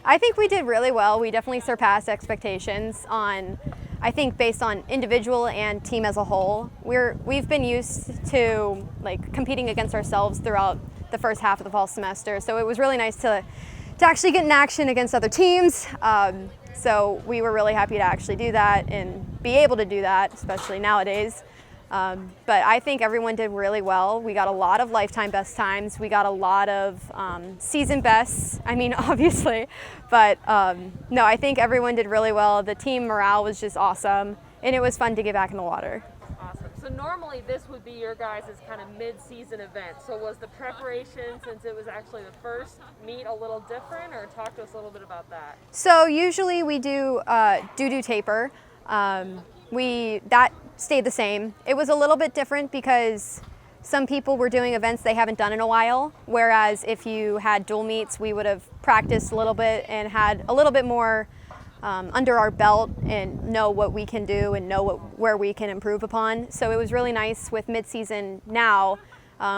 I think we did really well. We definitely surpassed expectations on, I think, based on individual and team as a whole. We've been used to like competing against ourselves throughout the first half of the fall semester, so it was really nice to actually get in action against other teams. So we were really happy to actually do that and be able to do that, especially nowadays. But I think everyone did really well. We got a lot of lifetime best times. We got a lot of season bests, I mean, obviously. But no, I think everyone did really well. The team morale was just awesome, and it was fun to get back in the water. Awesome. So normally this would be your guys' kind of mid-season event. So was the preparation, since it was actually the first meet, a little different, or talk to us a little bit about that? So usually we do doo-doo taper. That stayed the same. It was a little bit different because some people were doing events they haven't done in a while, whereas if you had dual meets, we would have practiced a little bit and had a little bit more under our belt and know what we can do and know where we can improve upon. So it was really nice with mid-season now.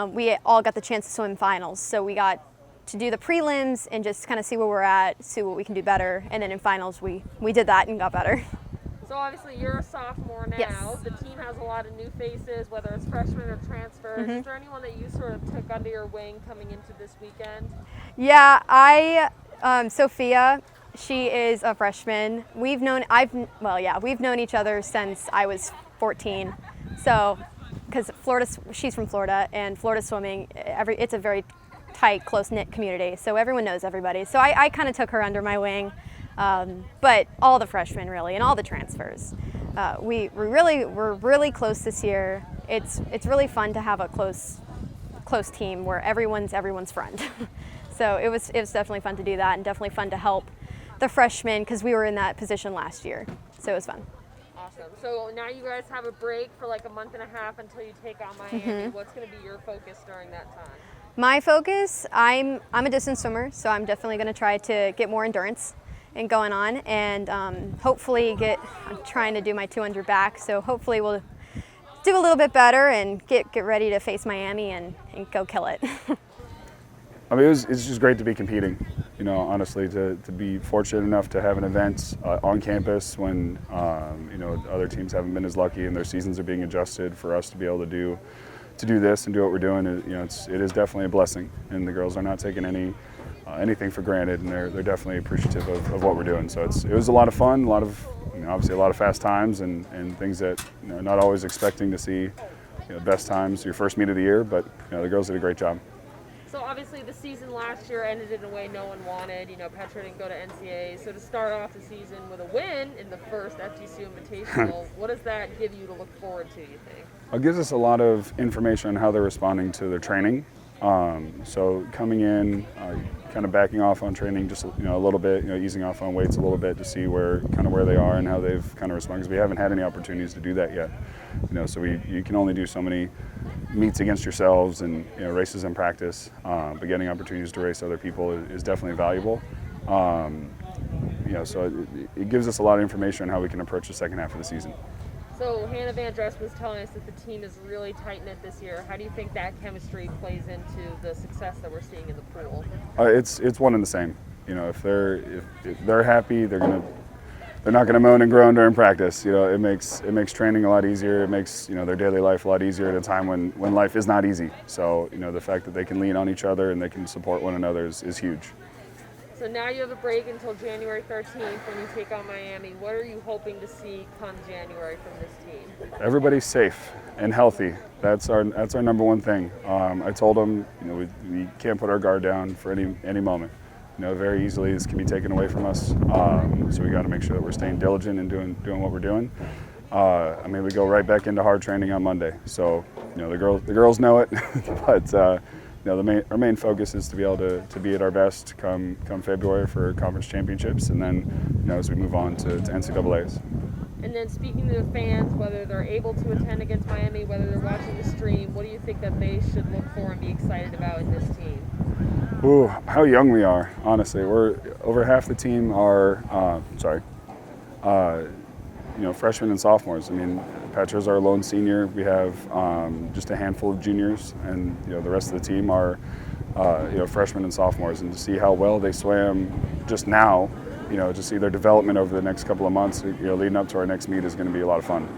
We all got the chance to swim finals, so we got to do the prelims and just kind of see where we're at, see what we can do better, and then in finals we did that and got better. So obviously you're a sophomore now. Yes. The team has a lot of new faces, whether it's freshmen or transfers. Mm-hmm. Is there anyone that you sort of took under your wing coming into this weekend? Yeah, Sophia, she is a freshman. We've known each other since I was 14. So, because she's from Florida, and Florida swimming, it's a very tight, close-knit community. So everyone knows everybody. So I kind of took her under my wing. But all the freshmen really, and all the transfers. We're really close this year. It's really fun to have a close team where everyone's friend. So it was definitely fun to do that, and definitely fun to help the freshmen because we were in that position last year. So it was fun. Awesome. So now you guys have a break for like a month and a half until you take on Miami. Mm-hmm. What's going to be your focus during that time? My focus, I'm a distance swimmer, so I'm definitely going to try to get more endurance and going on, and hopefully I'm trying to do my 200 back, so hopefully we'll do a little bit better and get ready to face Miami and go kill it. I mean, it's just great to be competing, you know, honestly, to be fortunate enough to have an event on campus when, you know, other teams haven't been as lucky and their seasons are being adjusted. For us to be able to do this and do what we're doing, you know, it is definitely a blessing, and the girls are not taking anything for granted, and they're definitely appreciative of what we're doing. So it was a lot of fun, obviously a lot of fast times and things that, you know, not always expecting to see, you know, best times your first meet of the year, but, you know, the girls did a great job. So obviously the season last year ended in a way no one wanted. You know, Petra didn't go to NCAA, so to start off the season with a win in the first FGCU Invitational, what does that give you to look forward to, you think? It gives us a lot of information on how they're responding to their training. So coming in, kind of backing off on training just, you know, a little bit, you know, easing off on weights a little bit to see where they are and how they've kind of responded, because we haven't had any opportunities to do that yet. You know, so you can only do so many meets against yourselves and, you know, races in practice, but getting opportunities to race other people is definitely valuable. You know, so it gives us a lot of information on how we can approach the second half of the season. So Hannah Van Dress was telling us that the team is really tight-knit this year. How do you think that chemistry plays into the success that we're seeing in the pool? It's one and the same. You know, if they're happy, they're not gonna moan and groan during practice. You know, it makes training a lot easier. It makes, you know, their daily life a lot easier at a time when life is not easy. So, you know, the fact that they can lean on each other and they can support one another is huge. So now you have a break until January 13th when you take on Miami. What are you hoping to see come January from this team? Everybody's safe and healthy. That's our number one thing. I told them, you know, we can't put our guard down for any moment. You know, very easily this can be taken away from us. So we got to make sure that we're staying diligent and doing what we're doing. I mean, we go right back into hard training on Monday. So, you know, the girls know it, but. You know, our main focus is to be able to be at our best come February for conference championships, and then, you know, as we move on to NCAAs. And then speaking to the fans, whether they're able to attend against Miami, whether they're watching the stream, what do you think that they should look for and be excited about in this team? Ooh, how young we are, honestly. We're over half the team are, you know, freshmen and sophomores. I mean, Petra's our lone senior. We have just a handful of juniors, and, you know, the rest of the team are freshmen and sophomores, and to see how well they swam just now, to see their development over the next couple of months, leading up to our next meet is going to be a lot of fun.